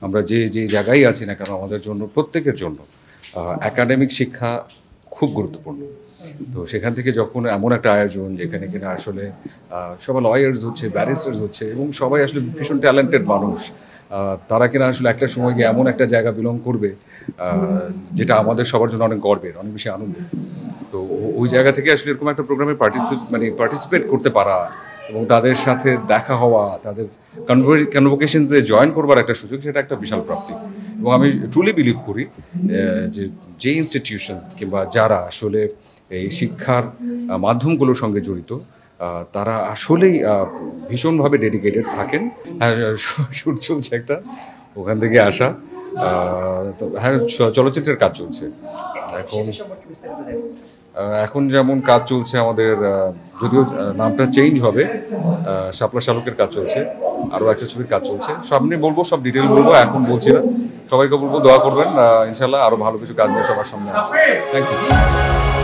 আমরা যে যে জায়গায় আছি না কেন আমাদের জন্য প্রত্যেকের জন্য একাডেমিক শিক্ষা খুব গুরুত্বপূর্ণ। তো সেখান থেকে যখন এমন একটা আয়োজন যেখানে কিনা আসলে সবাই লয়ার্স হচ্ছে, ব্যারিস্টার্স হচ্ছে এবং সবাই আসলে ভীষণ ট্যালেন্টেড মানুষ, তারা কিনা আসলে একটা সময় গিয়ে এমন একটা জায়গা বিলং করবে যেটা আমাদের সবার জন্য অনেক গর্বের, অনেক বেশি আনন্দের। তো ওই জায়গা থেকে আসলে এরকম একটা প্রোগ্রামে পার্টিসিপেট করতে পারা এবং তাদের সাথে দেখা হওয়া, তাদের কনভোকেশনসে জয়েন করবার একটা সুযোগ, সেটা একটা বিশাল প্রাপ্তি। এবং আমি ট্রুলি বিলিভ করি যে ইনস্টিটিউশনস কিংবা যারা আসলে এই শিক্ষার মাধ্যমগুলোর সঙ্গে জড়িত তারা আসলেই ভীষণভাবে ডেডিকেটেড থাকেন। হ্যাঁ, শুট চলছে একটা, ওখান থেকে আসা। তো হ্যাঁ, চলচ্চিত্রের কাজ চলছে এখন। এখন যেমন কাজ চলছে আমাদের, যদিও নামটা চেঞ্জ হবে, শাপলা শালুকের কাজ চলছে, আরও একটা ছবির কাজ চলছে। সব নিয়ে বলবো, সব ডিটেল বলবো, এখন বলছি না। সবাইকে বলবো দোয়া করবেন, ইনশাল্লাহ আরও ভালো কিছু কাজ নিয়ে সবার সামনে আসবে। Thank you.